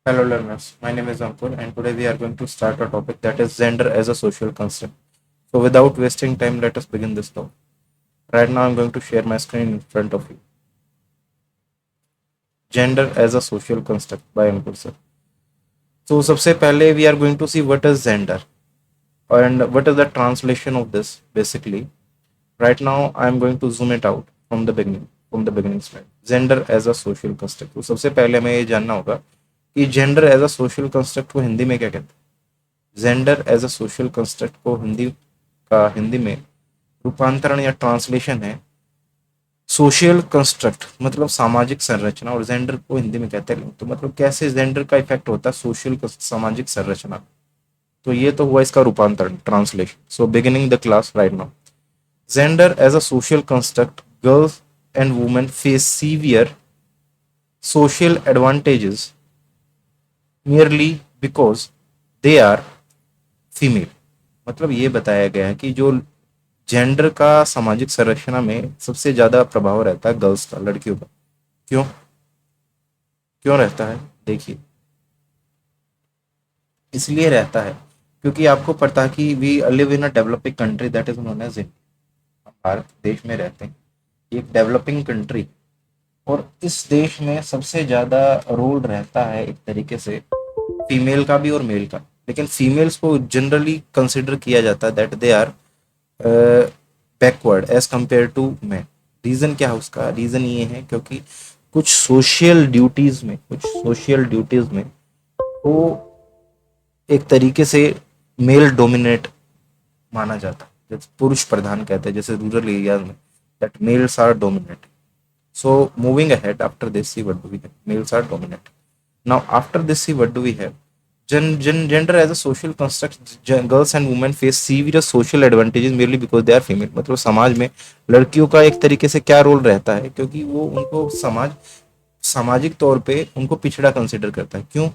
Hello learners, my name is Ankur and today we are going to start a topic that is gender as a social construct. So without wasting time, let us begin this topic. Right now I'm going to share my screen in front of you. Gender as a social construct by Ankur sir. So सबसे पहले we are going to see what is gender and what is the translation of this basically. Right now I am going to zoom it out from the beginning slide. Gender as a social construct. तो सबसे पहले हमें ये जानना होगा कि gender as a social construct को हिंदी में क्या कहते हैं। Gender as a social construct को हिंदी में रूपांतरण या ट्रांसलेशन है सोशल कंस्ट्रक्ट मतलब सामाजिक संरचना, और जेंडर को हिंदी में कहते हैं तो मतलब कैसे जेंडर का इफेक्ट होता है सोशल सामाजिक संरचना। तो ये तो हुआ इसका रूपांतरण translation. So beginning the class right now. Gender as a social construct, girls and women face severe social advantages merely because they are female. मतलब ये बताया गया है कि जो जेंडर का सामाजिक संरचना में सबसे ज्यादा प्रभाव रहता है गर्ल्स का, लड़कियों का। क्यों क्यों रहता है? देखिए, इसलिए रहता है क्योंकि आपको पता है कि we live in a developing country that is known as India. हम भारत देश में रहते हैं, ये एक डेवलपिंग कंट्री। और इस देश में सबसे ज्यादा रोल रहता है एक तरीके से फीमेल का भी और मेल का। लेकिन फीमेल्स को जनरली कंसिडर किया जाता है that they are backward as compare to man. Reason क्या है? उसका रीजन ये है क्योंकि कुछ सोशियल ड्यूटीज में वो एक तरीके से मेल डोमिनेट माना जाता है, जैसे पुरुष प्रधान कहते हैं, जैसे रूरल एरियाज में that males are dominate. So moving ahead after this see what do we have, males are dominate. Now after this see what do we have, gender as a social construct, girls and women face severe social advantages merely because they are female। मतलब समाज में लड़कियों का एक तरीके से क्या role रहता है, क्योंकि वो उनको सामाजिक तौर पे उनको पिछड़ा कंसिडर करता है। क्यों?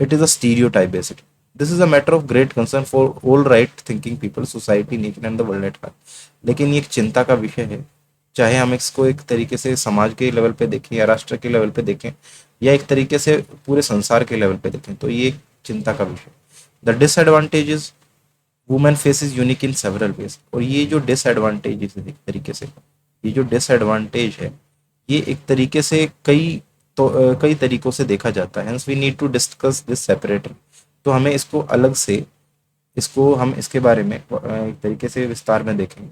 It is a stereotype basically. This is a matter of great concern for all right thinking people, society, nation and the world at large. लेकिन ये एक चिंता का विषय है, चाहे हम इसको एक तरीके से समाज के लेवल पे देखें या राष्ट्र के लेवल पे देखें या एक तरीके से पूरे संसार के लेवल पे देखें, तो ये एक चिंता का विषय। The disadvantages women faces unique in several ways. और ये जो डिसएडवांटेजेस है एक तरीके से, ये जो डिसएडवांटेज है ये एक तरीके से कई तरीकों से देखा जाता है। Hence we need to discuss this separately. तो हमें इसको अलग से, इसको हम इसके बारे में एक तरीके से विस्तार में देखेंगे।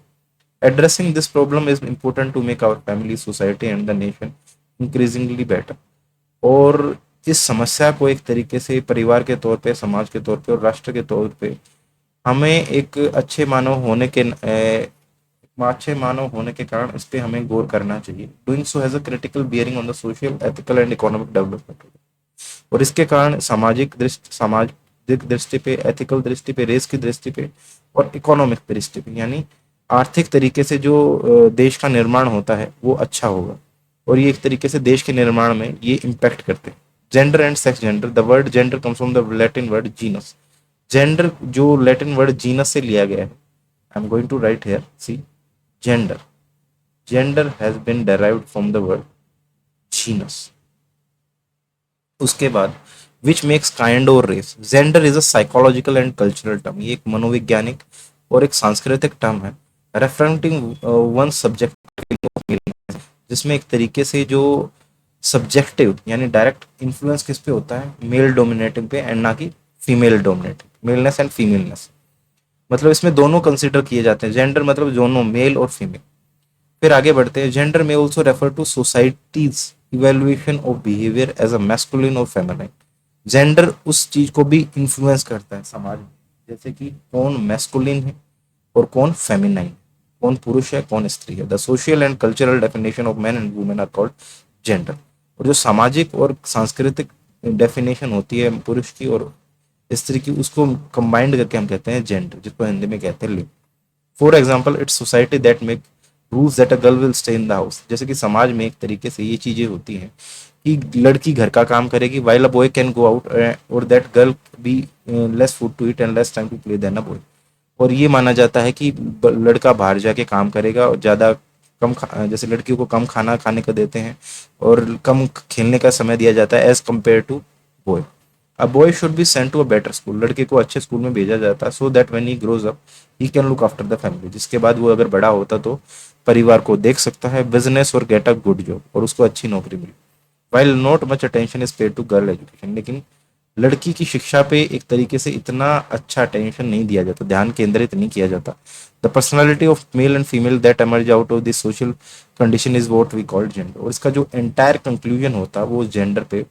Addressing this problem is important to make our family, society and the nation increasingly better. और इस समस्या को एक तरीके से परिवार के तौर पे, समाज के तौर पे और राष्ट्र के तौर पे हमें एक अच्छे मानव होने के कारण इस पे हमें गौर करना चाहिए। Doing so has a critical bearing on the social, ethical and economic development. और इसके कारण सामाजिक दृष्टि पे, एथिकल दृष्टि पे, रेस की दृष्टि पे और इकोनॉमिक दृष्टि पे, यानी आर्थिक तरीके से जो देश का निर्माण होता है वो अच्छा होगा। और ये एक तरीके से देश के निर्माण में ये इम्पैक्ट करते हैं। Gender and sex. Gender, the word gender comes from the Latin word genus. Gender जो लैटिन वर्ड जीनस से लिया गया है, I am going to write here, see, gender. Gender has been derived from the word genus. उसके बाद which makes kind और race. Gender is a psychological and cultural term. ये एक मनोवैज्ञानिक और एक सांस्कृतिक टर्म है, रेफरेंटिंग वन सब्जेक्ट, जिसमें एक तरीके से जो सब्जेक्टिव यानी डायरेक्ट इन्फ्लुएंस किस पे होता है, मेल डोमिनेटिंग पे, एंड ना कि फीमेल डोमिनेटिंग, मेलनेस एंड फीमेलनेस। मतलब इसमें दोनों कंसिडर किए जाते हैं, जेंडर मतलब दोनों, मेल और फीमेल। फिर आगे बढ़ते हैं। जेंडर में also refer to society's evaluation of behaviour as a masculine और फेमिनाइन। जेंडर उस चीज को भी इन्फ्लुएंस करता है समाज में, जैसे कि कौन मैस्कुलिन है और कौन फेमिनाइन, कौन पुरुष है कौन स्त्री है। The social and cultural definition of man and women are called gender. और जो सामाजिक और सांस्कृतिक डेफिनेशन होती है पुरुष की और स्त्री की, उसको कंबाइंड करके हम कहते हैं जेंडर, जिसको हिंदी में कहते हैं लिंग। For example, it's society that make rules that a girl will stay in the house. जैसे कि समाज में एक तरीके से ये चीजें होती हैं कि लड़की घर का काम करेगी while a boy can go out, और that girl be less food to eat and less time to play than a boy. और ये माना जाता है कि लड़का बाहर जाके काम करेगा और ज्यादा जैसे लड़कियों को कम खाना खाने को देते हैं और कम खेलने का समय दिया जाता है as compare to boy. A boy should be sent to a better school, लड़के को अच्छे स्कूल में भेजा जाता है, so that when he grows up he can look after the family, जिसके बाद वो अगर बड़ा होता तो परिवार को देख सकता है, बिजनेस और गेट अ गुड जॉब, और उसको अच्छी नौकरी मिली। While not much attention is paid to girl education, लेकिन लड़की की शिक्षा पे एक तरीके से इतना अच्छा अटेंशन नहीं दिया जाता, ध्यान केंद्रित नहीं किया जाता। The personality of male and female that emerge out of this social condition is what we called gender, और इसका जो एंटायर कंक्लूजन होता है वो जेंडर पे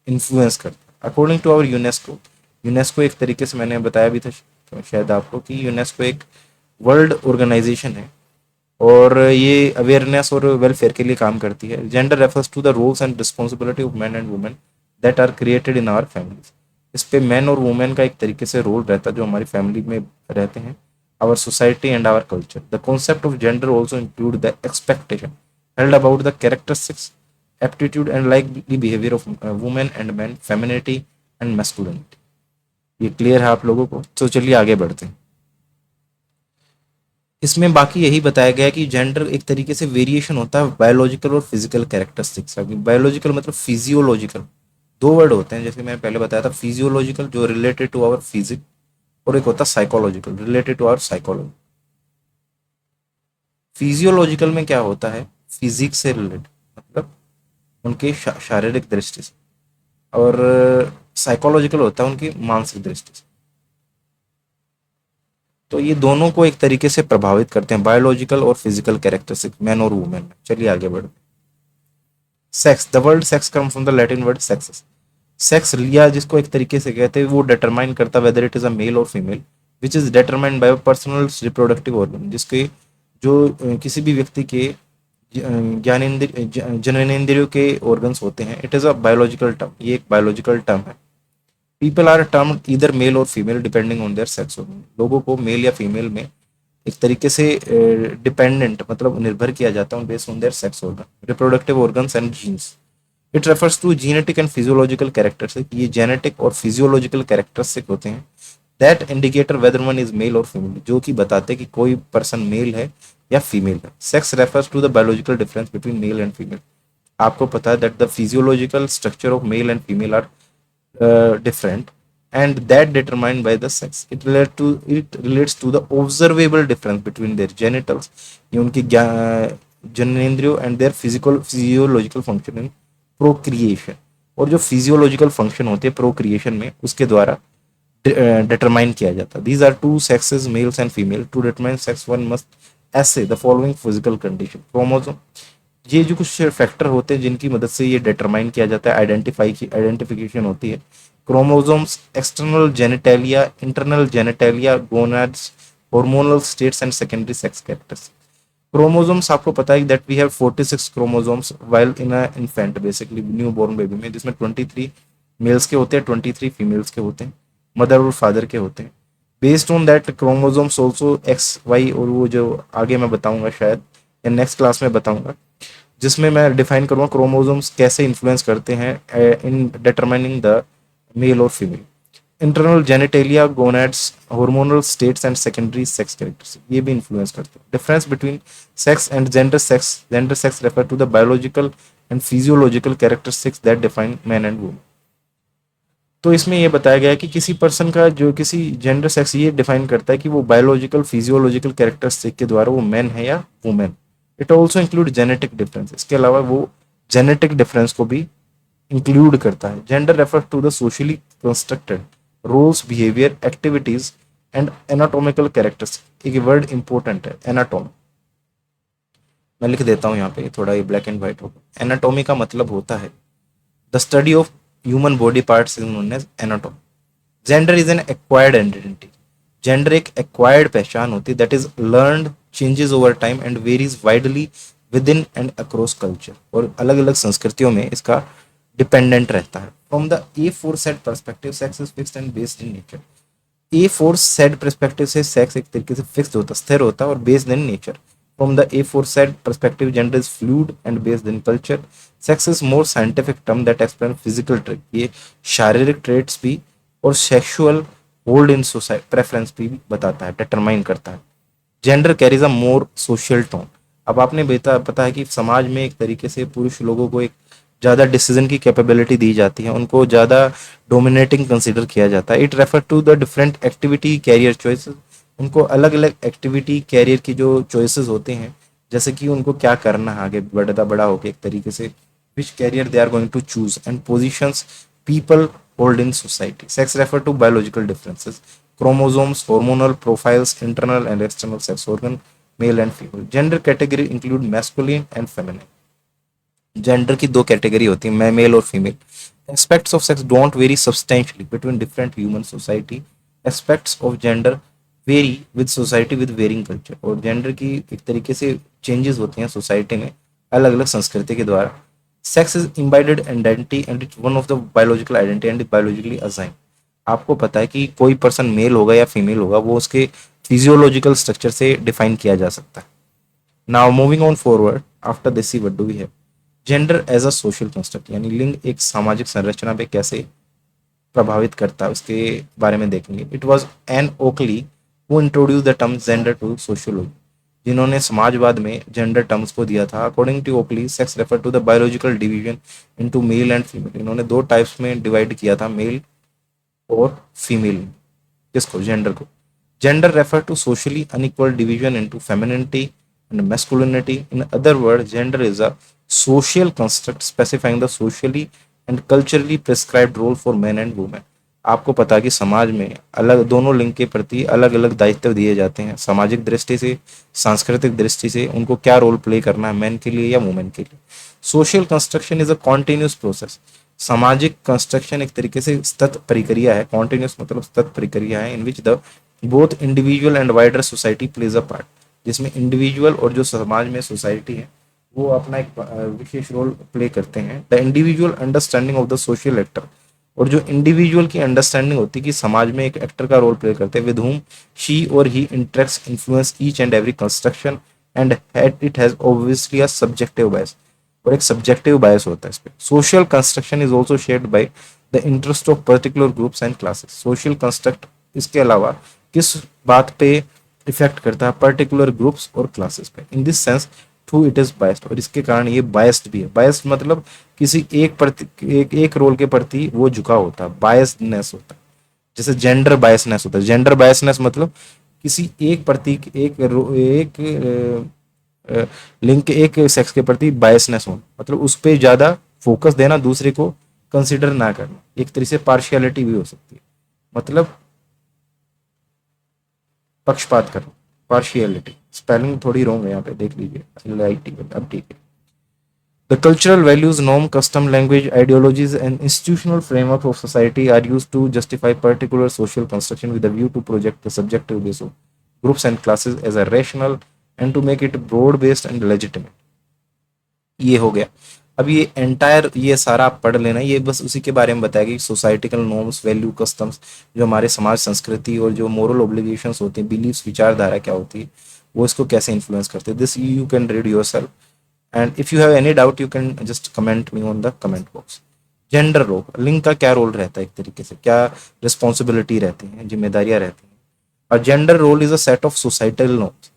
इन्फ्लुएंस करता है। According to our UNESCO, UNESCO एक तरीके से मैंने बताया भी था शायद आपको कि यूनेस्को एक वर्ल्ड ऑर्गेनाइजेशन है और ये अवेयरनेस और वेलफेयर के लिए काम करती है। Gender refers to the roles and responsibility of man and women that are created in our families. इस पे मैन और वुमेन का एक तरीके से रोल रहता है जो हमारी फैमिली में रहते हैं, our society and our culture. The concept of gender also include the expectation held about the characteristics, aptitude and likely behaviour of women and man, femininity and masculinity. ये क्लियर है आप लोगों को? तो चलिए आगे बढ़ते हैं। इसमें बाकी यही बताया गया है कि जेंडर एक तरीके से वेरिएशन होता है बायोलॉजिकल और फिजिकल कैरेक्टरिस्टिक्स। अभी बायोलॉजिकल मतलब फिजियोलॉजिकल, दो वर्ड होते हैं जैसे मैंने पहले बताया था, फिजियोलॉजिकल जो रिलेटेड टू आवर फिजिक, और एक होता है psychological related to our psychology. Physiological में क्या होता है, फिजिक्स से रिलेटेड, मतलब उनके शारीरिक दृष्टि से, और साइकोलॉजिकल होता है उनकी मानसिक दृष्टि से। तो ये दोनों को एक तरीके से प्रभावित करते हैं, बायोलॉजिकल और फिजिकल कैरेक्टरिस्टिक मैन और वुमेन में। चलिए आगे बढ़ते हैं। Sex, the word sex come from the Latin word sex. Sex लिया जिसको एक तरीके से कहते हैं वो डिटरमाइन करता whether it is a male और female, which is determined by personal reproductive organ, जिसके जो किसी भी व्यक्ति के ज्ञानेंद्रिय जननेंद्रियों के ऑर्गन्स होते हैं। It is a biological term, ये एक बायोलॉजिकल टर्म है। People are termed either male और female depending on their sex organ, लोगों को मेल या फीमेल में एक तरीके से डिपेंडेंट मतलब निर्भर किया जाता है based on their sex organ, reproductive organs and genes. It refers to genetic and physiological characteristic, ये जेनेटिक और फिजियोलॉजिकल कैरेक्टरिस्टिक होते हैं that indicator whether one is male और फीमेल, जो कि बताते हैं कि कोई पर्सन मेल है या फीमेल है। Sex refers to the biological difference between male and female. आपको पता है that the physiological structure of male and female are different, and that determined by the sex. It relates to the observable difference between their genitals, ये उनकी जननेंद्रियों, and their physiological function in procreation, और जो physiological function होते हैं procreation में उसके द्वारा determine किया जाता है। These are two sexes males and female. To determine sex one must assess the following physical condition. Chromosome, ये जो कुछ फैक्टर होते हैं जिनकी मदद से ये डिटरमाइन किया जाता है, आइडेंटिफिकेशन होती है। Chromosomes, external genitalia, internal genitalia, gonads, hormonal status and secondary sex characters. Chromosomes आपको पता है that we have 46 chromosomes while in a infant, basically new born baby में, जिसमें 23 मेल्स के होते हैं, 23 फीमेल्स के होते हैं, मदर और फादर के होते हैं। Based on that chromosomes also X Y, और वो जो आगे मैं बताऊंगा शायद या नेक्स्ट क्लास में बताऊंगा, जिसमें मैं डिफाइन करूंगा क्रोमोसोम्स कैसे इन्फ्लुएंस करते हैं इन डिटरमाइनिंग द मेल और female. Internal genitalia, gonads, hormonal status and secondary sex characters, ये भी इन्फ्लुएंस करते हैं। Difference between sex and gender sex, gender sex refer to the biological and physiological characteristics that define man and women. तो इसमें ये बताया गया है कि किसी पर्सन का जो किसी जेंडर सेक्स ये डिफाइन करता है कि वो बायोलॉजिकल फिजियोलॉजिकल कैरेक्टरिस्टिक के द्वारा वो मैन है या women. It also include genetic difference, इसके अलावा वो जेनेटिक डिफरेंस को भी इंक्लूड करता है। Gender refer to the socially constructed roles, behaviour, activities and anatomical characters. एक वर्ड इंपॉर्टेंट है, एनाटोम, मैं लिख देता हूँ यहाँ पे, थोड़ा ये ब्लैक एंड व्हाइट होगा। एनाटोमी का मतलब होता है the study of human body parts is known as anatomy. Gender is an acquired identity, gender एक एक्वायर्ड पहचान होती है that is learned, changes over time and varies widely within and across culture, और अलग अलग संस्कृतियों में इसका डिपेंडेंट रहता है। From the a four set perspective sex is fixed and based in nature. A four set perspective से sex एक तरीके से फिक्स्ड होता, स्थिर होता है और based in nature. From the a four set perspective gender is fluid and based in culture. Sex is more scientific term that explain physical trait, ये शारीरिक ट्रेट्स भी और sexual hold in society preference भी बताता है, determine करता है। Gender carries a more social tone. अब आपने पता है कि समाज में एक तरीके से पुरुष लोगों को एक ज़्यादा डिसीजन की कैपेबिलिटी दी जाती है, उनको ज़्यादा डोमिनेटिंग कंसिडर किया जाता है। It refer to the different activity career choices, उनको अलग अलग एक्टिविटी कैरियर की जो चॉइसेस होते हैं, जैसे कि उनको क्या करना है आगे बड़ा होकर एक तरीके से, which career they are going to choose and positions people hold in society. Sex refer to biological differences, chromosomes, hormonal profiles, internal and external sex organ, male and female. Gender category include masculine and feminine. Gender की दो category होती है, male और female. Aspects of sex don't vary substantially between different human society. Aspects of gender vary with society with varying culture, और gender की एक तरीके से चेंजेस होती हैं सोसाइटी में अलग अलग संस्कृति के द्वारा। Sex is embedded identity and it's one of the biological identity and biologically assign. आपको पता है कि कोई पर्सन मेल होगा या फीमेल होगा, वो उसके फिजियोलॉजिकल स्ट्रक्चर से डिफाइन किया जा सकता है। Now moving on forward after this, see what do we have. Gender as a social construct, यानी लिंग एक सामाजिक संरचना पे कैसे प्रभावित करता है उसके बारे में देखेंगे। It was Ann Oakley who introduce the term gender to sociology, जिन्होंने समाजवाद में जेंडर टर्म्स को दिया था। According to Oakley, sex refer to the biological division into male and female. इन्होंने दो टाइप्स में डिवाइड किया था, मेल और फीमेल। किसको? जेंडर को। Gender refer to socially unequal division into femininity and masculinity. In other word, gender is a social construct specifying the socially and culturally prescribed role for men and women। आपको पता है कि समाज में अलग दोनों लिंग के प्रति अलग अलग दायित्व दिए जाते हैं, सामाजिक दृष्टि से, सांस्कृतिक दृष्टि से उनको क्या रोल प्ले करना है, मैन के लिए या वुमेन के लिए। Social construction is a continuous process. सामाजिक कंस्ट्रक्शन एक तरीके से सतत प्रक्रिया है, कॉन्टिन्यूस मतलब सतत प्रक्रिया है, in which the both individual and wider society plays a part, जिसमें इंडिविजुअल और जो समाज में सोसाइटी है वो अपना एक विशेष रोल प्ले करते हैं। The individual understanding of the social actor, और जो इंडिविजुअल की अंडरस्टैंडिंग होती है कि समाज में एक एक्टर का रोल प्ले करते हैं, विद हुम शी और he interacts influence each and every construction and it has obviously a subjective bias, और एक सब्जेक्टिव बायस होता है इस पे। Social construction is also shared by the interest of particular groups and classes. Social construct इसके अलावा किस बात पे इफेक्ट करता है? पर्टिकुलर ग्रुप्स और क्लासेस पे। In this sense too it is biased, और इसके कारण ये बायस्ड भी है। बायस्ड मतलब किसी एक प्रति एक रोल के प्रति वो झुका होता है, बायस्डनेस होता है। जैसे जेंडर बायसनेस होता है। जेंडर बायसनेस मतलब किसी एक प्रति एक लिंग के एक सेक्स के प्रति बायसनेस होना, मतलब उस पर ज्यादा फोकस देना, दूसरे को कंसिडर ना करना। एक तरीके से पार्शियलिटी भी हो सकती है, मतलब पक्षपात करना, पार्शियलिटी। स्पेलिंग थोड़ी रॉन्ग है यहाँ पे, देख लीजिए। अब ठीक है। The cultural values, norm, custom, language, ideologies, and institutional framework of society are used to justify particular social construction with a view to project the subjective base of groups and classes as a rational and to make it broad-based and legitimate। ये हो गया। अब ये entire ये सारा आप पढ़ लेना, ये बस उसी के बारे में बताया कि सोसाइटिकल नॉर्म्स, वैल्यू, कस्टम्स, जो हमारे समाज संस्कृति और जो मोरल ऑब्लिगेशंस होते हैं, बिलीव्स, विचारधारा क्या होती है, वो इसको कैसे इन्फ्लुएंस करते हैं। This you can read yourself, and if you have any doubt you can just comment me on the comment box. Gender role, लिंग का क्या रोल रहता है, एक तरीके से क्या रिस्पॉन्सिबिलिटी रहती है, जिम्मेदारियां रहती हैं। और gender role is a set of societal norms.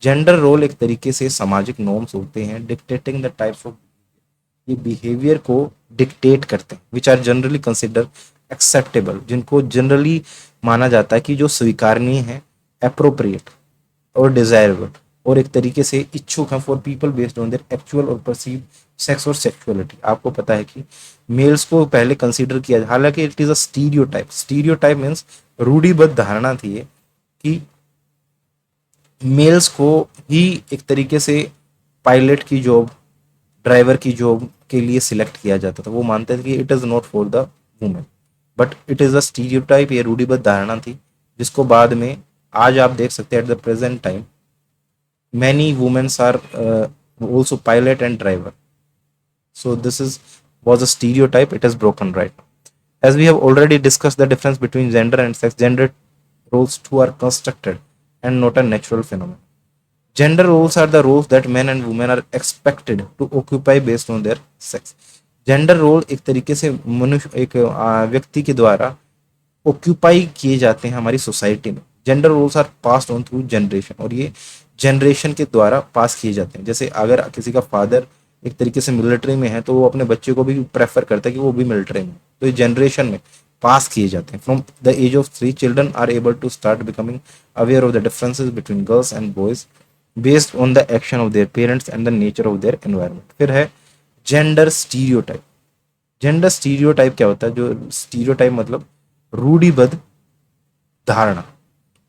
Gender role एक तरीके से सामाजिक नॉर्म्स होते हैं, डिक्टेटिंग द टाइप्स ऑफ, ये बिहेवियर को डिक्टेट करते हैं, which are generally consider acceptable, जिनको जनरली माना जाता है कि जो स्वीकारनीय है, अप्रोप्रिएट और डिजायरेबल, और एक तरीके से इच्छुक है for people based on their actual और परसीव सेक्स और सेक्सुअलिटी। आपको पता है कि मेल्स को पहले कंसीडर किया, हालांकि it is a stereotype. Stereotype means रूढ़िबद्ध धारणा थी ये कि मेल्स को ही एक तरीके से पायलट की जॉब, ड्राइवर की जॉब के लिए सिलेक्ट किया जाता था। वो मानते थे कि it is not for the women, but it is a stereotype, ये रूढ़िबद्ध धारणा थी, जिसको बाद में आज आप देख सकते हैं at the present time many women are also pilot and driver. So this is was a stereotype. It is broken right now. As we have already discussed the difference between gender and sex, gender roles too are constructed and not a natural phenomenon. Gender roles are the roles that men and women are expected to occupy based on their sex. Gender role एक तरीके से मनुष्य एक व्यक्ति के द्वारा occupy किए जाते हैं हमारी सोसाइटी में। Gender roles are passed on through generation, और ये जनरेशन के द्वारा पास किए जाते हैं। जैसे अगर किसी का फादर एक तरीके से मिलिट्री में है, तो वो अपने बच्चे को भी प्रेफर करता है कि वो भी मिलिट्री में, तो ये जनरेशन में पास किए जाते हैं। From the age of 3 children are able to start becoming aware of the differences between girls and boys based on the action of their parents and the nature of their environment. फिर है gender stereotype. Gender stereotype क्या होता है? जो stereotype मतलब रूढ़िबद्ध धारणा,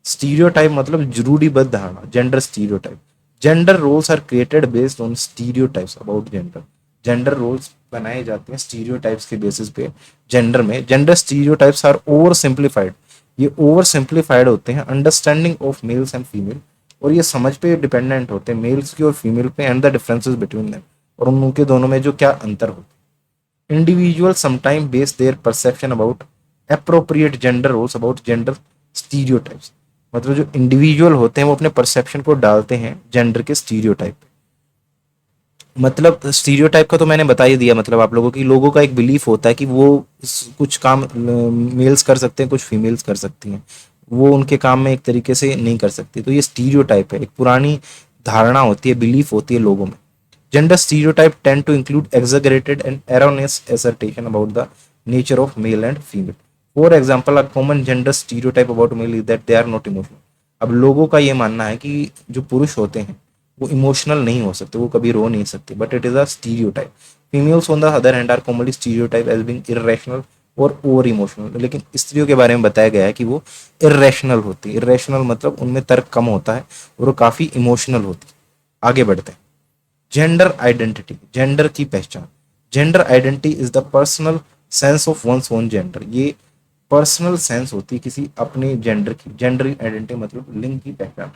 stereotype मतलब रूढ़िबद्ध धारणा, gender stereotype. Gender roles are created based on stereotypes about gender. Gender roles बनाए जाते हैं स्टीरियोटाइप्स के बेसिस पे जेंडर में। Gender stereotypes are oversimplified, ये ओवर सिंप्लीफाइड होते हैं understanding of males and female, और ये समझ पे डिपेंडेंट होते हैं मेल्स की और फीमेल पे, and the differences between them, और उनके दोनों में जो क्या अंतर होते हैं। Individual sometime base their perception about appropriate gender roles about gender stereotypes। मतलब जो इंडिविजुअल होते हैं वो अपने परसेप्शन को डालते हैं जेंडर के स्टीरियोटाइप पे। मतलब स्टीरियोटाइप का तो मैंने बता ही दिया, मतलब आप लोगों की लोगों का एक बिलीफ होता है कि वो कुछ काम मेल्स कर सकते हैं, कुछ फीमेल्स कर सकती हैं, वो उनके काम में एक तरीके से नहीं कर सकती। तो ये स्टीरियोटाइप है, एक पुरानी धारणा होती है, बिलीफ होती है लोगों में। Gender stereotype tend to include exaggerated and erroneous assertion about the nature of male and female. For example, a common gender stereotype about male is that they are not emotional। अब लोगों का ये मानना है कि जो पुरुष होते हैं वो इमोशनल नहीं हो सकते, वो कभी रो नहीं सकते, but it is a stereotype. Females on the other hand are commonly stereotype as being irrational और ओवर इमोशनल। लेकिन स्त्रियों के बारे में बताया गया है कि वो इरेशनल होती है। इरेशनल मतलब उनमें तर्क कम होता है और वो काफी इमोशनल होती है। आगे बढ़ते हैं। जेंडर आइडेंटिटी, जेंडर की पहचान। Gender identity is the personal sense of one's own gender. ये पर्सनल सेंस होती है किसी अपने जेंडर की। जेंडर आइडेंटिटी मतलब लिंग की पहचान,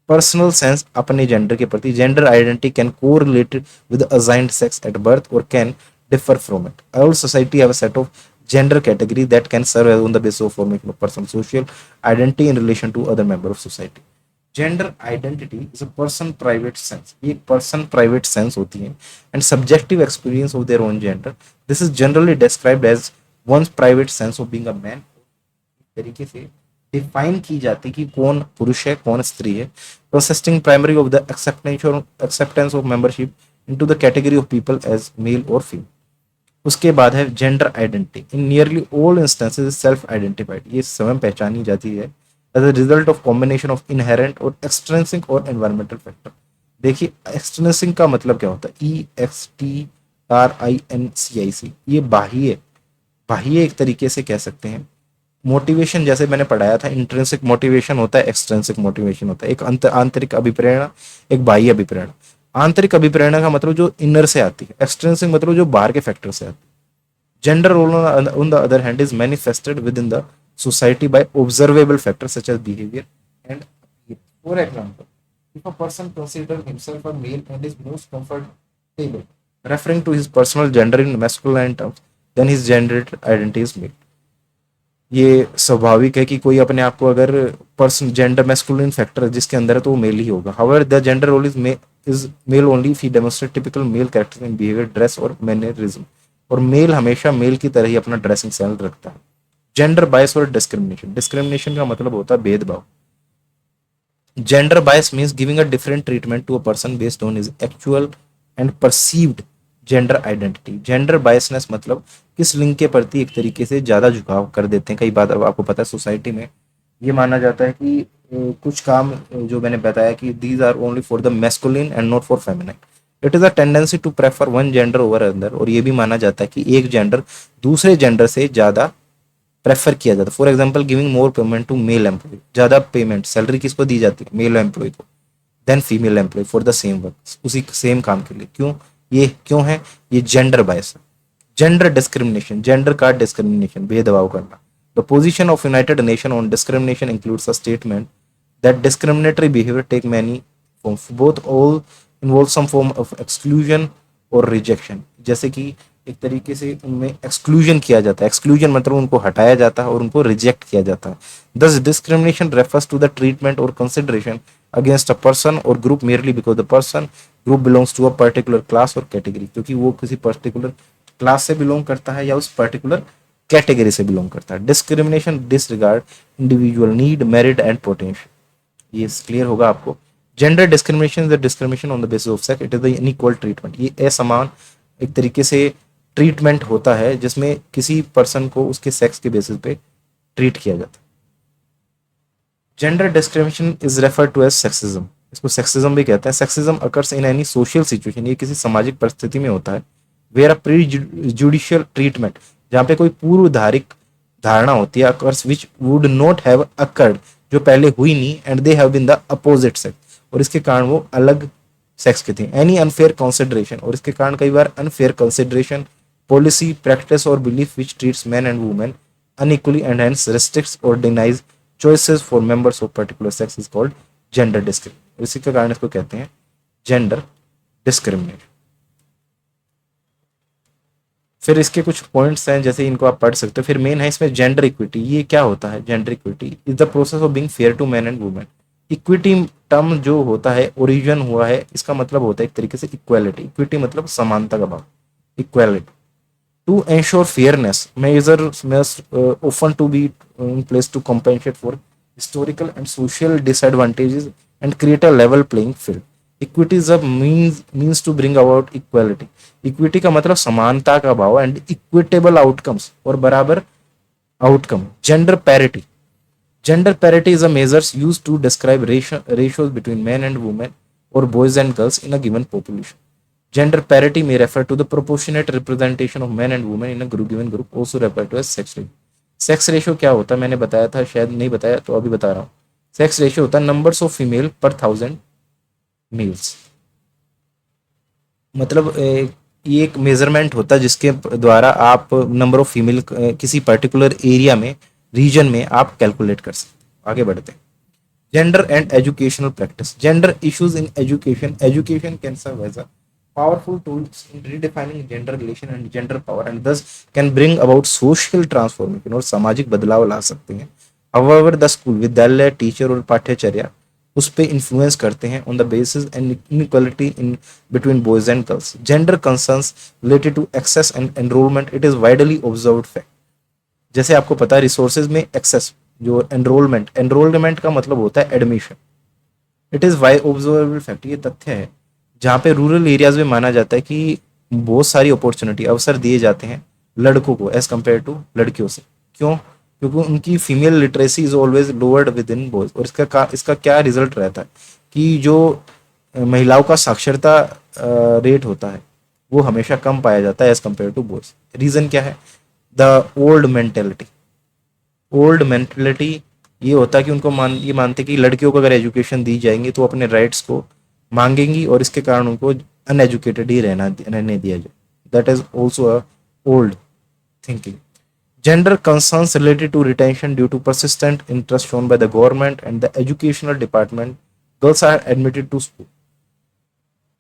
पर्सनल सेंस अपने जेंडर के प्रति। Gender identity can correlate with assigned sex at birth और can differ from it. All society have a set of gender category that can serve as on the basis of formation of personal social identity in relation to other member of society। Gender identity is a person private sense, ये एक person private sense होती है and subjective experience of their own gender. This is generally described as one's private sense of being a man. तरीके से define की जाती है कि कौन पुरुष है कौन स्त्री है, consisting primary of the acceptance of membership into the category of people as male और फीमेल। उसके बाद है gender identity in nearly all instances self identified. ये स्वयं पहचानी जाती है as a result of combination of inherent और एक्सट्रिंसिक और एनवायरमेंटल फैक्टर। देखिए एक्सट्रिंसिक का मतलब क्या होता है? EXTRINCIC, ये बाह्य, बाह्य एक तरीके से कह सकते हैं। मोटिवेशन जैसे मैंने पढ़ाया था, इंट्रिंसिक मोटिवेशन होता है, एक्सट्रिंसिक मोटिवेशन होता है। एक आंतरिक अभिप्रेरणा, एक बाह्य अभिप्रेरणा। आंतरिक अभिप्रेरणा का मतलब जो इनर से आती है, एक्सट्रिंसिक मतलब जो बाहर के फैक्टर से आती है। Gender role on the other hand is manifested within the society by observable factors such as behavior and appearance. For example, if a person considers himself a male and is most comfortable referring to his personal gender in masculine terms, then his gender identity is male। ये स्वाभाविक है कि कोई अपने आप को अगर person gender masculine factor जिसके अंदर है तो वो मेल ही होगा। However the gender role is male only if he demonstrate typical male character in behaviour, dress और मैनरिज्म। और मेल हमेशा मेल की तरह ही अपना ड्रेसिंग स्टाइल रखता है। जेंडर बायस और डिस्क्रिमिनेशन, डिस्क्रिमिनेशन का मतलब होता है भेदभाव। Gender bias means giving a different treatment to a person based on his actual and perceived gender identity. Gender biasness मतलब किस लिंग के प्रति एक तरीके से ज्यादा झुकाव कर देते हैं। कई बात अब आपको पता है सोसाइटी में ये माना जाता है कि कुछ काम जो मैंने बताया कि these are only for the masculine and not for feminine. It is a tendency to prefer one gender over other. और ये भी माना जाता है कि एक जेंडर दूसरे जेंडर से ज्यादा प्रेफर किया जाता है। For example giving more payment to male employ, ज्यादा पेमेंट सैलरी किसको दी जाती है? मेल एम्प्लॉय को, then female employ for the same work, उसी सेम काम के लिए। क्यों? ये क्यों है? ये जेंडर बायस है। जेंडर डिस्क्रिमिनेशन, जेंडर का डिस्क्रिमिनेशन, भेदभाव करना। The position of United nation on discrimination includes a statement that discriminatory behavior take many forms, both all involve some form of exclusion और rejection। जैसे कि एक तरीके से उनमें एक्सक्लूजन किया जाता है, एक्सक्लूजन मतलब उनको हटाया जाता है और उनको रिजेक्ट किया जाता है। Thus discrimination refers to the treatment or consideration against a person or group merely because the person group belongs to a particular class or category, क्योंकि वो किसी पर्टिकुलर क्लास से बिलोंग करता है या उस पर्टिकुलर कैटेगरी से बिलोंग करता है। Discrimination disregard individual need, merit and potential. ये क्लियर होगा आपको। Gender discrimination is the discrimination on the basis of sex, it is the unequal treatment. ये असमान एक तरीके से ट्रीटमेंट होता है जिसमें किसी पर्सन को उसके सेक्स के बेसिस पे ट्रीट किया जाता है। Gender discrimination is refer to as sexism, इसको सेक्सिज्म भी कहते हैं। Sexism occurs in any social situation, ये किसी सामाजिक परिस्थिति में होता है where a prejudicial treatment, जहाँ पे कोई पूर्वधारिक धारणा होती है, occurs which would not have occurred, जो पहले हुई नहीं, and they have been the opposite sex, और इसके कारण वो अलग सेक्स के थे। एनी अनफेयर कंसिडरेशन, और इसके कारण कई बार अनफेयर कंसिडरेशन, पॉलिसी, प्रैक्टिस और belief which treats man and women unequally and hence restricts or denies choices for members of particular sex is called gender discrimination। इसी के कारण इसको कहते हैं जेंडर डिस्क्रिमिनेशन। फिर इसके कुछ पॉइंट्स हैं, जैसे इनको आप पढ़ सकते हो। फिर मेन है इसमें जेंडर इक्विटी। ये क्या होता है? Gender equity is the process of being fair to man and women. Equity term जो होता है ओरिजिन हुआ है, इसका मतलब होता है एक तरीके से इक्वालिटी। इक्विटी मतलब समानता का भाव, equality. To ensure fairness, measures must often to be in place to compensate for historical and social disadvantages and create a level playing field. Equity is a means to bring about equality. Equity का मतलब समानता का भाव and equitable outcomes और बराबर outcome. Gender parity. Gender parity is a measures used to describe ratios between men and women or boys and girls in a given population. Gender parity may refer to the proportionate representation of men and women in a given group, also referred to as sex ratio. Sex ratio क्या होता है? मैंने बताया था, शायद नहीं बताया तो अभी बता रहा हूँ। सेक्स रेशियो होता है नंबर्स ऑफ फीमेल पर 1000 मेल्स। मतलब ये एक मेजरमेंट होता है जिसके द्वारा आप नंबर ऑफ फीमेल किसी पर्टिकुलर एरिया में, रीजन में आप कैलकुलेट कर सकते हैं। आगे बढ़ते हैं। Gender and educational practice. Gender issues in education. Education can serve as a powerful tools in redefining gender relation and gender power and thus can bring about social transformation और सामाजिक बदलाव ला सकते हैं। However, the school, विद्यालय, teacher और पाठ्यचर्या उस पे इन्फ्लुएंस करते हैं on the basis and inequality in between boys and girls. Gender concerns related to access and enrollment, it is widely observed fact। जैसे आपको पता है रिसोर्सेज में एक्सेस, जो एनरोलमेंट, एनरोलमेंट का मतलब होता है admission. It is why observable fact, ये तथ्य है जहाँ पे रूरल एरियाज में माना जाता है कि बहुत सारी अपॉर्चुनिटी, अवसर दिए जाते हैं लड़कों को एज कम्पेयर टू लड़कियों से। क्यों? क्योंकि उनकी female literacy is always lowered with in boys. और इसका क्या रिजल्ट रहता है कि जो महिलाओं का साक्षरता रेट होता है वो हमेशा कम पाया जाता है as compare to boys. Reason क्या है? The old mentality. Old mentality ये होता है कि उनको ये मानते कि लड़कियों को अगर एजुकेशन दी जाएंगी तो अपने राइट्स को मांगेंगी और इसके कारण उनको अनएजुकेटेड ही रहने दिया जाए। That is also a old thinking. Gender concerns related to retention due to persistent interest shown by the government and the educational department, girls are admitted to school.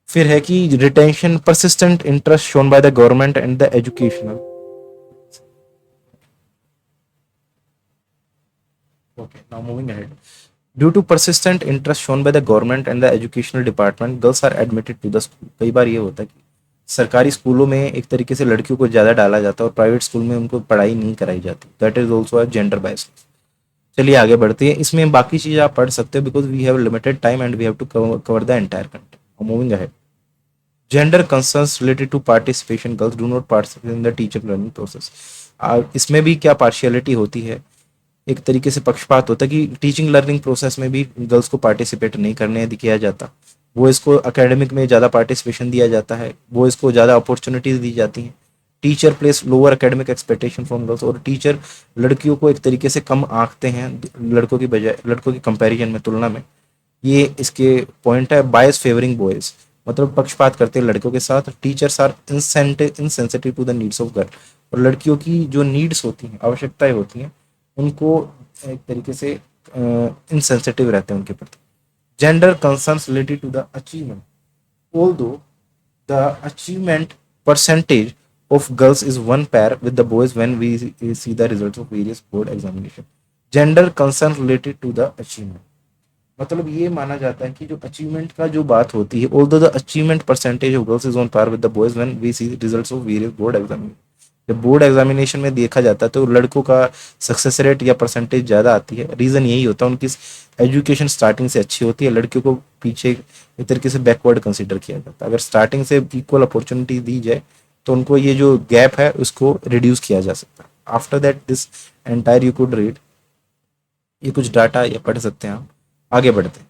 फिर है कि retention, persistent interest shown by the government and the educational, okay now moving ahead, due to persistent interest shown by the government and the educational department, girls are admitted to the school। कई बार ये होता है कि सरकारी स्कूलों में एक तरीके से लड़कियों को ज़्यादा डाला जाता है और प्राइवेट स्कूल में उनको पढ़ाई नहीं कराई जाती। That is also a gender bias. चलिए आगे बढ़ते हैं। इसमें बाकी चीज़ें आप पढ़ सकते हो because we have limited time and we have to cover the entire content. Moving ahead. Gender concerns related to participation, girls do not participate in the teacher learning process. इसमें भी क्या पार्शियलिटी होती है? एक तरीके से पक्षपात होता है कि टीचिंग लर्निंग प्रोसेस में भी गर्ल्स को पार्टिसिपेट नहीं करने दिया जाता। वो इसको एकेडमिक में ज़्यादा पार्टिसिपेशन दिया जाता है, वो इसको ज़्यादा अपॉर्चुनिटीज दी जाती हैं। Teacher place lower academic expectation from girls, और टीचर लड़कियों को एक तरीके से कम आंकते हैं लड़कों की बजाय, लड़कों की कंपैरिजन में, तुलना में। ये इसके पॉइंट है। बायस फेवरिंग बॉयज, मतलब पक्षपात करते हैं लड़कों के साथ। Teachers are insensitive to the needs of girl, और लड़कियों की जो नीड्स होती हैं, आवश्यकताएं होती हैं, उनको एक तरीके से इनसेंसिटिव रहते हैं उनके प्रति। Gender concerns related to the achievement, although the achievement percentage of girls is one pair with the boys when we see the results of various board examination। Gender concern related to the achievement, मतलब ये माना जाता है कि जो achievement का जो बात होती है, although the achievement percentage of girls is on par with the boys when we see results of various board examination। जब बोर्ड एग्जामिनेशन में देखा जाता है तो लड़कों का सक्सेस रेट या परसेंटेज ज़्यादा आती है। रीज़न यही होता है उनकी एजुकेशन स्टार्टिंग से अच्छी होती है, लड़कियों को पीछे एक तरीके से बैकवर्ड कंसिडर किया जाता है। अगर स्टार्टिंग से इक्वल अपॉर्चुनिटी दी जाए तो उनको ये जो गैप है उसको रिड्यूस किया जा सकता है. After that this entire you could read, ये कुछ डाटा ये पढ़ सकते हैं आप. आगे बढ़ते हैं.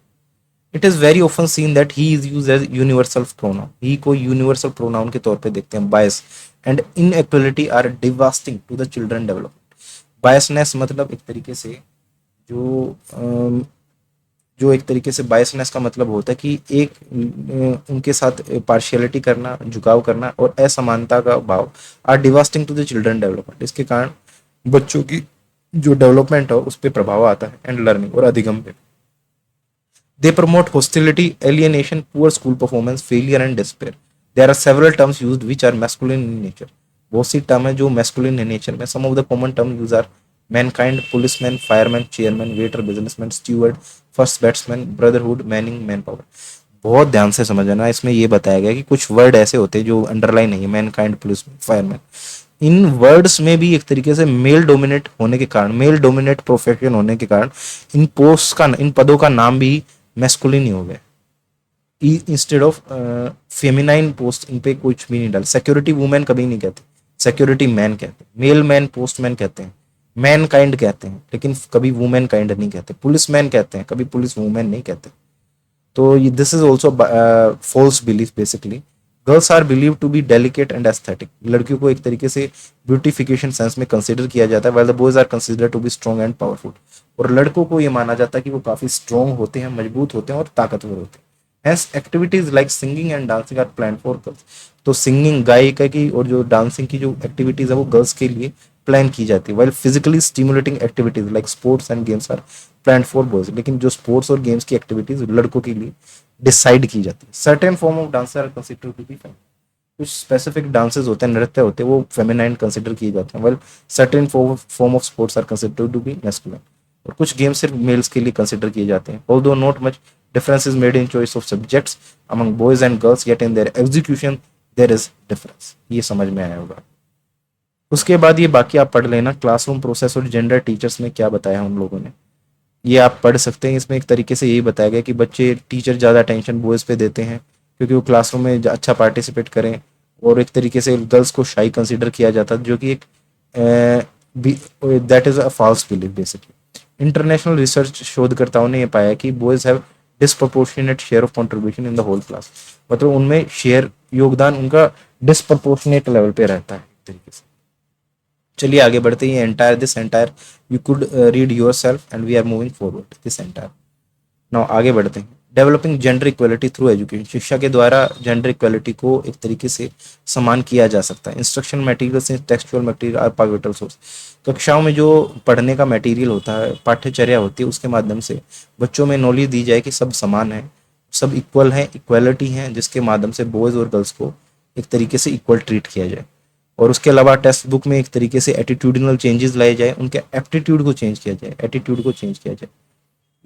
It is very often seen that he is use as universal pronoun. He को यूनिवर्सल प्रोनाउन के तौर पे देखते हैं. Bias and inequality are devastating to the children development. Biasness मतलब एक तरीके से जो जो एक तरीके से बायसनेस का मतलब होता है कि एक उनके साथ पार्शियलिटी करना, झुकाव करना और असमानता का भाव are devastating to the children development. इसके कारण बच्चों की जो डेवलपमेंट है उस पर प्रभाव आता है एंड लर्निंग और अधिगम पे. They promote hostility, alienation, poor school performance, failure and despair. There are several terms used which are masculine in nature. बहुत सी टर्म है जो मैस्कुलिन इन नेचर में. Some of the common term use are mankind, policeman, fireman, chairman, waiter, businessman, steward, first batsman, brotherhood, manning, man power. बहुत ध्यान से समझना. इसमें ये बताया गया कि कुछ वर्ड ऐसे होते हैं जो अंडरलाइन नहीं है. मैनकाइंड, पुलिसमैन, फायरमैन, इन वर्ड्स में भी एक तरीके से मेल डोमिनेट होने के कारण, मेल डोमिनेट प्रोफेशन होने के कारण इन पोस्ट का, इन पदों का नाम भी मैस्कुलिन ही हो गया. इंस्टेड ऑफ फेमिनाइन पोस्ट इन पे कुछ भी नहीं डाल. सिक्योरिटी वुमेन कभी नहीं कहते, सिक्योरिटी मैन कहते हैं. मेल मैन पोस्टमैन कहते हैं, मैन काइंड कहते हैं, लेकिन कभी वुमेन काइंड नहीं कहते. पुलिस मैन कहते हैं, कभी पुलिस वुमेन नहीं कहते. तो this is also false belief. Basically girls are believe to be delicate and aesthetic. लड़कियों को एक तरीके से ब्यूटिफिकेशन सेंस में कंसिडर किया जाता है, while the boys are considered to be strong and powerful. और लड़कों को ये माना जाता है कि वो काफी स्ट्रॉन्ग होते हैं, मजबूत होते हैं और ताकतवर होते हैं. Hence activities like singing and dancing are plan for girls. तो सिंगिंग, गायिका की और जो डांसिंग की जो एक्टिविटीज है वो गर्ल्स के लिए प्लान की जाती है. While physically stimulating activities like sports and games are plan for boys. लेकिन जो स्पोर्ट्स और गेम्स की एक्टिविटीज लड़कों के लिए डिसाइड की जाती है. Certain form of dance are considered to be feminine. कुछ स्पेसिफिक डांसेस होते हैं, नृत्य होते हैं, वो फेमिनाइन कंसिडर किए जाते हैं. Well certain form of sports are considered to be masculine. और कुछ गेम्स सिर्फ मेल्स के लिए कंसिडर किए जाते हैं. Although not much difference is made in choice of subjects among boys and girls, yet in their execution there is difference. ये समझ में आया होगा. उसके बाद ये बाकी आप पढ़ लेना. क्लासरूम प्रोसेस और जेंडर टीचर्स में क्या बताया हम लोगों ने, ये आप पढ़ सकते हैं. इसमें एक तरीके से यही बताया गया कि बच्चे, टीचर ज़्यादा अटेंशन बॉयज़ पे देते हैं क्योंकि वो क्लासरूम में अच्छा पार्टिसिपेट करें. और एक तरीके से गर्ल्स को शाई कंसिडर किया जाता है, जो कि एक that is a false belief basically. International research शोधकर्ताओं ने ये पाया कि boys have disproportionate share of contribution in the whole class. मतलब उनमें शेयर, योगदान उनका डिसप्रपोर्शनेट लेवल पे रहता है एक तरीके से. चलिए आगे बढ़ते हैं. Entire this entire you could read yourself and we are moving forward this entire. Now आगे बढ़ते हैं. Developing gender equality through education. शिक्षा के द्वारा जेंडर इक्वलिटी को एक तरीके से समान किया जा सकता है. Instruction materials and textual material are pivotal source. कक्षाओं में जो पढ़ने का मटेरियल होता है, पाठ्यचर्या होती है, उसके माध्यम से बच्चों में नॉलेज दी जाए कि सब समान है, सब इक्वल है, इक्वलिटी है, जिसके माध्यम से बॉयज़ और गर्ल्स को एक तरीके से इक्वल ट्रीट किया जाए. और उसके अलावा टेक्स्ट बुक में एक तरीके से एटीट्यूडिनल चेंजेस लाए जाए, उनके एप्टीट्यूड को चेंज किया जाए, एटीट्यूड को चेंज किया जाए.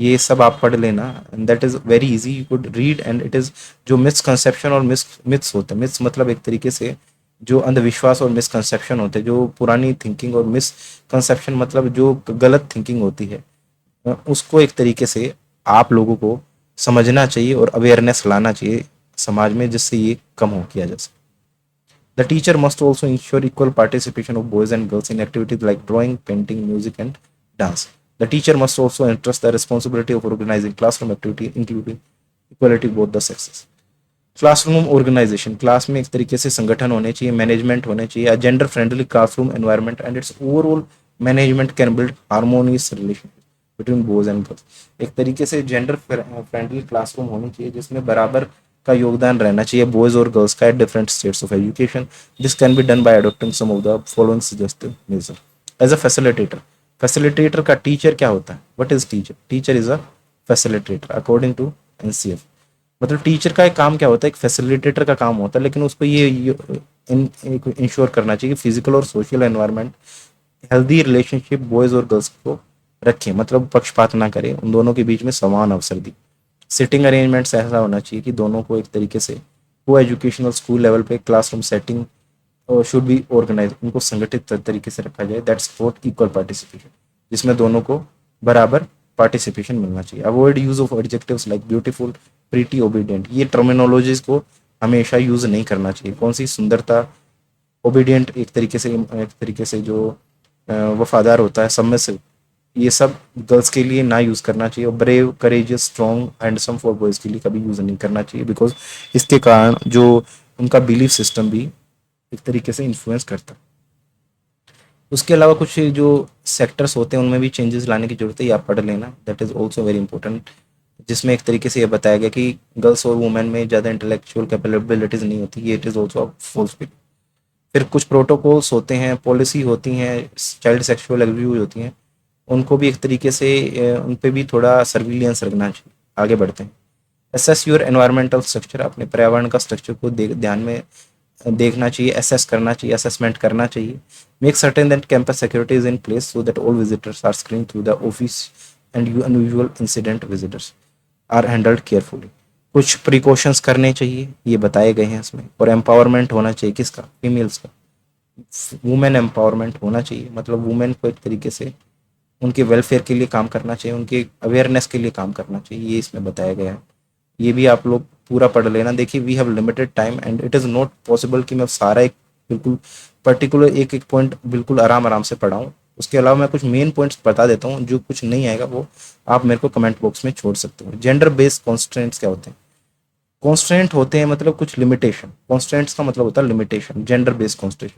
ये सब आप पढ़ लेना. And that is very easy, you could read. And it is जो मिसकंसेप्शन और मिथ्स होते हैं, मिथ्स मतलब एक तरीके से जो अंधविश्वास और मिसकंसेप्शन होते हैं, जो पुरानी थिंकिंग, और मिसकंसेप्शन मतलब जो गलत थिंकिंग होती है, उसको एक तरीके से आप लोगों को समझना चाहिए और अवेयरनेस लाना चाहिए समाज में, जिससे ये कम हो किया जा सके. The teacher must also ensure equal participation of boys and girls in activities like drawing, painting, music and dance. The teacher must also entrust the responsibility of organizing classroom activity, including equality both the sexes. Classroom organization. Class में एक तरीके से संगठन होने चाहिए, management होने चाहिए. Gender friendly classroom environment and it's overall management can build harmonious relation between boys and girls. एक तरीके से जेंडर फ्रेंडली क्लासरूम होनी चाहिए जिसमें बराबर का योगदान रहना चाहिए बॉयज और गर्ल्स का at different states of education. This can be done by adopting some of the following suggested measure. As a facilitator. Facilitator का टीचर क्या होता है? What is teacher? Teacher is a facilitator according to NCF. मतलब teacher का एक काम क्या होता है? एक फैसिलिटेटर का काम होता है, लेकिन उसको ये इंश्योर करना चाहिए कि फिजिकल और social environment healthy relationship boys और गर्ल्स को रखें, मतलब पक्षपात ना करें, उन दोनों के बीच में समान अवसर दी. सिटिंग अरेंजमेंट्स ऐसा होना चाहिए कि दोनों को एक तरीके से को एजुकेशनल स्कूल लेवल पे classroom setting should be organize, उनको संगठित तरीके से रखा जाए. दैट सपोर्ट इक्वल पार्टिसिपेशन, जिसमें दोनों को बराबर पार्टिसिपेशन मिलना चाहिए. Avoid use of adjectives like beautiful, pretty, obedient. ये टर्मिनोलॉजीज को हमेशा यूज नहीं करना चाहिए. कौन सी? सुंदरता, ओबीडियंट एक तरीके से जो वफादार होता है, सबमिसिव, ये सब गर्ल्स के लिए ना यूज़ करना चाहिए। और brave, courageous, strong, handsome for boys के लिए कभी यूज़ नहीं करना चाहिए, बिकॉज इसके कारण जो उनका बिलीफ सिस्टम भी एक तरीके से इन्फ्लुएंस करता है। उसके अलावा कुछ जो सेक्टर्स होते हैं उनमें भी चेंजेस लाने की जरूरत है, ये आप पढ़ लेना, that is also very important, जिसमें एक तरीके से ये बताया गया कि गर्ल्स और वुमेन में ज़्यादा इंटेलेक्चुअल कैपेबिलिटीज़ नहीं होती, ये इट इज़ ऑल्सो फॉल्स। फिर कुछ प्रोटोकॉल्स होते हैं, पॉलिसी होती हैं, चाइल्ड सेक्सुअल एब्यूज होती हैं, उनको भी एक तरीके से उन पे भी थोड़ा सर्विलियंस रखना चाहिए। आगे बढ़ते हैं। असेस योर एनवायरमेंटल स्ट्रक्चर, अपने पर्यावरण का स्ट्रक्चर को ध्यान में देखना चाहिए, असेस करना चाहिए, असेसमेंट करना चाहिए। Make certain that campus security is in place so that all visitors are screen through the office and you unusual incident visitors are handled carefully. कुछ प्रिकॉशंस करने चाहिए, ये बताए गए हैं इसमें। और एम्पावरमेंट होना चाहिए किसका, फीमेल्स का, वुमेन एम्पावरमेंट होना चाहिए, मतलब वुमेन को एक तरीके से उनके वेलफेयर के लिए काम करना चाहिए, उनके अवेयरनेस के लिए काम करना चाहिए, ये इसमें बताया गया है। ये भी आप लोग पूरा पढ़ लेना। देखिए we have limited time and it is not possible कि मैं सारा एक बिल्कुल पर्टिकुलर एक एक पॉइंट बिल्कुल आराम आराम से पढ़ाऊँ। उसके अलावा मैं कुछ मेन पॉइंट्स बता देता हूँ, जो कुछ नहीं आएगा वो आप मेरे को कमेंट बॉक्स में छोड़ सकते हो। जेंडर बेस्ड कॉन्स्टेंट्स क्या होते हैं? कॉन्स्टेंट होते हैं मतलब कुछ लिमिटेशन, कॉन्स्टेंट्स का मतलब होता है limitation, gender based constant.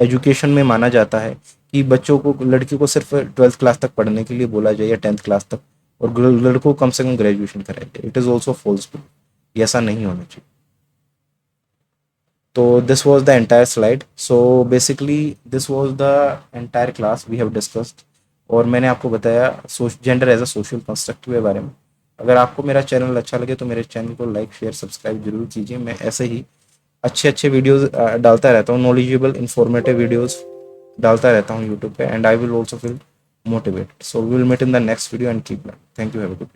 Education में माना जाता है कि बच्चों को, लड़कियों को सिर्फ 12th क्लास तक पढ़ने के लिए बोला जाए या 10th क्लास तक, और लड़कों को कम से कम ग्रेजुएशन कराया जाए। इट इज़ ऑल्सो फॉल्स, ये ऐसा नहीं होना चाहिए। तो this was the entire slide. So basically this was the entire class we have discussed. और मैंने आपको बताया gender as a social construct के बारे में। अगर आपको मेरा चैनल अच्छा लगे तो मेरे चैनल को लाइक शेयर सब्सक्राइब जरूर कीजिए। मैं ऐसे ही अच्छे अच्छे वीडियोस डालता रहता हूँ, नॉलेजेबल इंफॉर्मेटिव वीडियोस डालता रहता हूँ यूट्यूब पे, and I will also feel motivated. So we will meet in the next video and keep learning. Thank you, have a good.